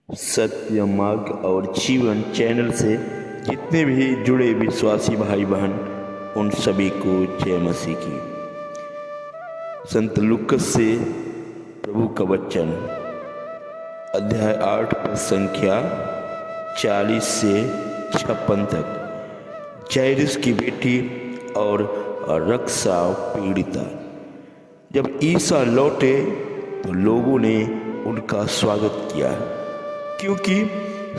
सत्य मार्ग और जीवन चैनल से जितने भी जुड़े विश्वासी भाई बहन उन सभी को जय मसीह की। संत लूकस से प्रभु का वचन अध्याय 8 पद संख्या 40 से 56 तक। जायरस की बेटी और रक्सा पीड़िता। जब ईसा लौटे तो लोगों ने उनका स्वागत किया क्योंकि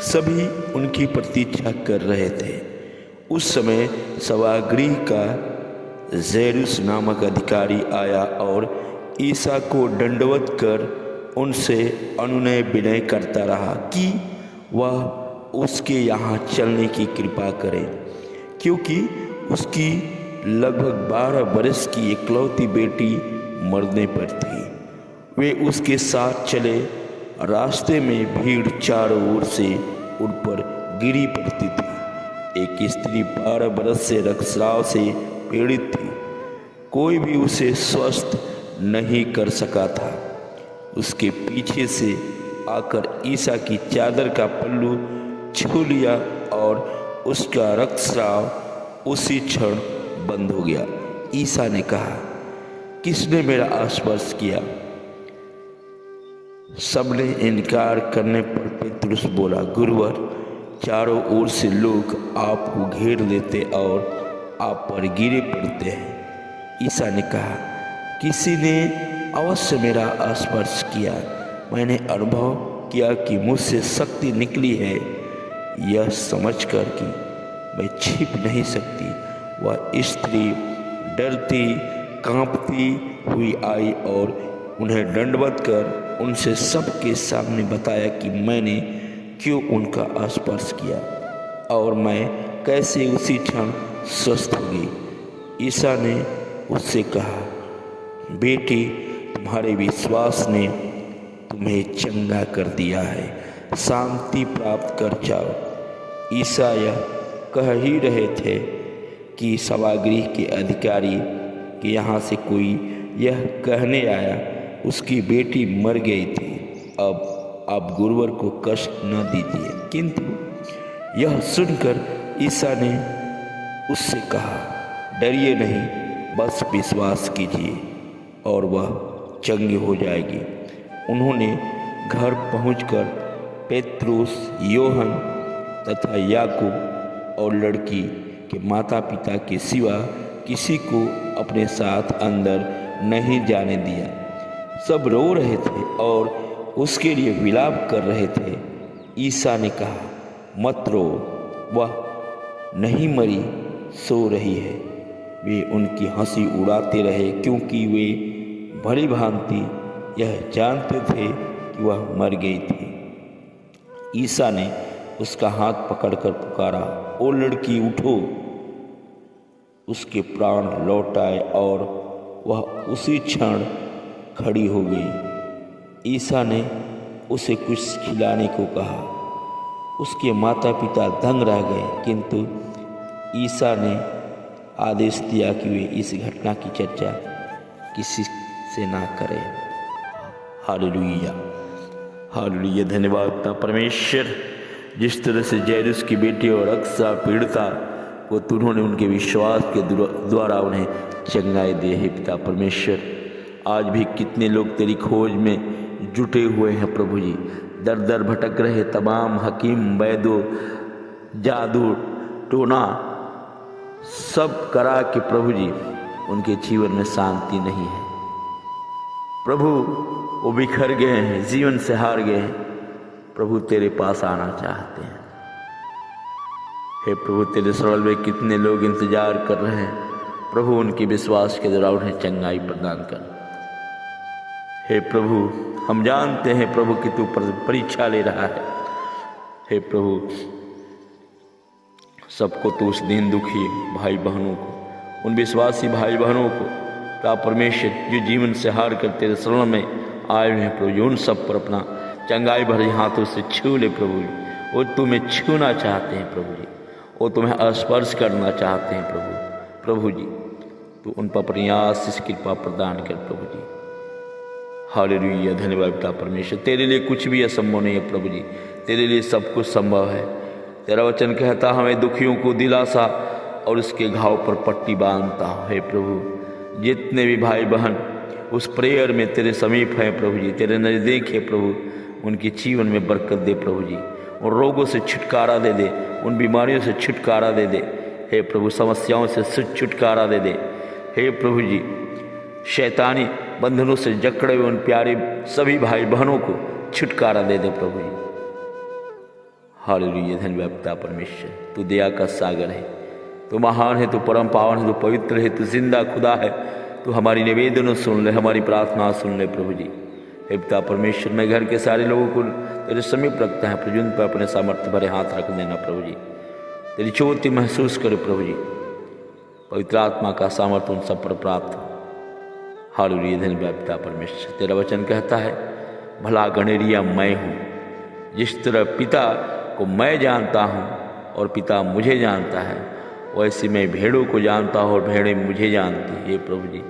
सभी उनकी प्रतीक्षा कर रहे थे। उस समय सभागृह का जैरुस नामक अधिकारी आया और ईसा को दंडवत कर उनसे अनुनय विनय करता रहा कि वह उसके यहाँ चलने की कृपा करे, क्योंकि उसकी लगभग 12 वर्ष की इकलौती बेटी मरने पर थी। वे उसके साथ चले। रास्ते में भीड़ चारों ओर से उन पर गिरी पड़ती थी। एक स्त्री 12 बरस से रक्तस्राव से पीड़ित थी। कोई भी उसे स्वस्थ नहीं कर सका था। उसके पीछे से आकर ईसा की चादर का पल्लू छू लिया और उसका रक्तस्राव उसी क्षण बंद हो गया। ईसा ने कहा, किसने मेरा स्पर्श किया? सबने इनकार करने पर पेतरुस बोला, गुरुवर, चारों ओर से लोग आपको घेर लेते और आप पर गिरे पड़ते हैं। ईसा ने कहा, किसी ने अवश्य मेरा स्पर्श किया। मैंने अनुभव किया कि मुझसे शक्ति निकली है। यह समझकर कि मैं छिप नहीं सकती, वह स्त्री डरती कांपती हुई आई और उन्हें दंडवत कर उनसे सबके सामने बताया कि मैंने क्यों उनका स्पर्श किया और मैं कैसे उसी क्षण स्वस्थ हो गई। ईसा ने उससे कहा, बेटी, तुम्हारे विश्वास ने तुम्हें चंगा कर दिया है, शांति प्राप्त कर जाओ। ईसा यह कह ही रहे थे कि सभागृह के अधिकारी के यहाँ से कोई यह कहने आया, उसकी बेटी मर गई थी, अब आप गुरुवर को कष्ट न दीजिए। किंतु यह सुनकर ईसा ने उससे कहा, डरिए नहीं, बस विश्वास कीजिए और वह चंगी हो जाएगी। उन्होंने घर पहुंचकर पेतरुस, योहन तथा याकूब और लड़की के माता पिता के सिवा किसी को अपने साथ अंदर नहीं जाने दिया। सब रो रहे थे और उसके लिए विलाप कर रहे थे। ईसा ने कहा, मत रो, वह नहीं मरी, सो रही है। वे उनकी हंसी उड़ाते रहे क्योंकि वे भली भांति यह जानते थे कि वह मर गई थी। ईसा ने उसका हाथ पकड़कर पुकारा, ओ लड़की, उठो। उसके प्राण लौट आए और वह उसी क्षण खड़ी हो गई। ईसा ने उसे कुछ खिलाने को कहा। उसके माता पिता दंग रह गए, किंतु ईसा ने आदेश दिया कि वे इस घटना की चर्चा किसी से ना करें। Hallelujah, hallelujah. धन्यवाद अपना परमेश्वर, जिस तरह से जायरस की बेटी और रक्सा पीड़िता को उन्होंने उनके विश्वास के द्वारा उन्हें चंगाई दी है। पिता परमेश्वर, आज भी कितने लोग तेरी खोज में जुटे हुए हैं प्रभु जी। दर दर भटक रहे तमाम हकीम, वैदों, जादू टोना सब करा के प्रभु जी उनके जीवन में शांति नहीं है प्रभु। वो बिखर गए हैं, जीवन से हार गए हैं प्रभु, तेरे पास आना चाहते हैं। हे प्रभु, तेरे सरल में कितने लोग इंतजार कर रहे हैं प्रभु, उनके विश्वास के द्वारा उन्हें चंगाई प्रदान कर। हे प्रभु, हम जानते हैं प्रभु कि तू परीक्षा ले रहा है। हे प्रभु, सबको तो उस दिन दुखी भाई बहनों को, उन विश्वासी भाई बहनों को का परमेश्वर जो जीवन से हार कर तेरे शरण में आए हुए हैं प्रभु, उन सब पर अपना चंगाई भरे हाथों से छू ले प्रभु। वो तुम्हें छूना चाहते हैं प्रभु जी, वो तुम्हें स्पर्श करना चाहते हैं प्रभु। प्रभु जी, तू उन पर अपनी आशीष कृपा प्रदान कर प्रभु जी। हालेलुया, धन्यवाद पिता परमेश्वर, तेरे लिए कुछ भी असंभव नहीं है प्रभु जी। तेरे लिए सब कुछ संभव है। तेरा वचन कहता हमें दुखियों को दिलासा और उसके घाव पर पट्टी बांधता है। प्रभु जितने भी भाई बहन उस प्रेयर में तेरे समीप हैं प्रभु जी, तेरे नज़दीक है प्रभु, उनके जीवन में बरकत दे प्रभु जी, उन रोगों से छुटकारा दे दे, उन बीमारियों से छुटकारा दे दे हे प्रभु, समस्याओं से छुटकारा दे दे हे प्रभु जी। शैतानी बंधनों से जकड़े हुए उन प्यारे सभी भाई बहनों को छुटकारा दे दे प्रभु जी। हालेलुया, धन्यवाद पिता परमेश्वर, तू दया का सागर है, तू महान है, तू परम पावन है, तू पवित्र है, तू जिंदा खुदा है। तू हमारी निवेदनों सुन ले, हमारी प्रार्थना सुन ले प्रभु जी। हे पिता परमेश्वर, मैं घर के सारे लोगों को तेरे समीप रखता है प्रभु, उन पर अपने सामर्थ्य भरे हाथ रख देना प्रभु जी। तेरी ज्योति महसूस करे प्रभु जी, पवित्र आत्मा का सामर्थ्य उन सब पर प्राप्त हो। हालेलुया, धन्यवाद पिता परमेश्वर। तेरा वचन कहता है भला गणेरिया मैं हूँ, जिस तरह पिता को मैं जानता हूँ और पिता मुझे जानता है, वैसे मैं भेड़ों को जानता हूँ और भेड़ें मुझे जानती है। हे प्रभु जी,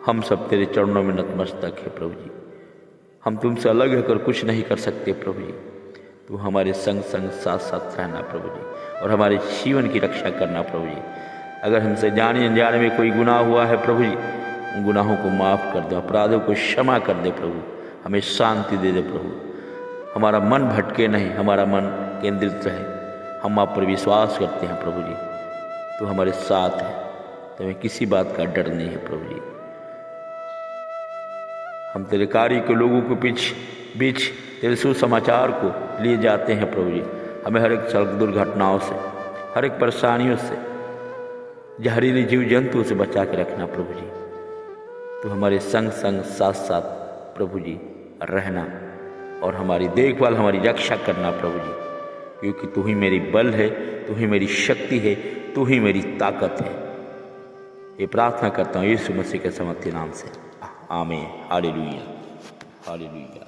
हम सब तेरे चरणों में नतमस्तक है प्रभु जी। हम तुमसे अलग होकर कुछ नहीं कर सकते प्रभु जी। तू हमारे संग संग साथ साथ रहना प्रभु जी, और हमारे जीवन की रक्षा करना प्रभु जी। अगर हमसे जाने अनजाने में कोई गुनाह हुआ है प्रभु जी, उन गुनाहों को माफ़ कर दो, अपराधों को क्षमा कर दे प्रभु, हमें शांति दे दे प्रभु। हमारा मन भटके नहीं, हमारा मन केंद्रित रहे, हम आप पर विश्वास करते हैं प्रभु जी। तो हमारे साथ है, तो हमें किसी बात का डर नहीं है प्रभु जी। हम तेरे कार्य के लोगों के बीच तेरे सुसमाचार को लिए जाते हैं प्रभु जी। हमें हर एक सड़क दुर्घटनाओं से, हर एक परेशानियों से, जहरीले जीव जंतुओं से बचा के रखना प्रभु जी। तो हमारे संग संग साथ साथ प्रभु जी रहना और हमारी देखभाल, हमारी रक्षा करना प्रभु जी, क्योंकि तू ही मेरी बल है, तू ही मेरी शक्ति है, तू ही मेरी ताकत है। ये प्रार्थना करता हूँ यीशु मसीह के समर्थी नाम से, आमीन। Hallelujah, hallelujah.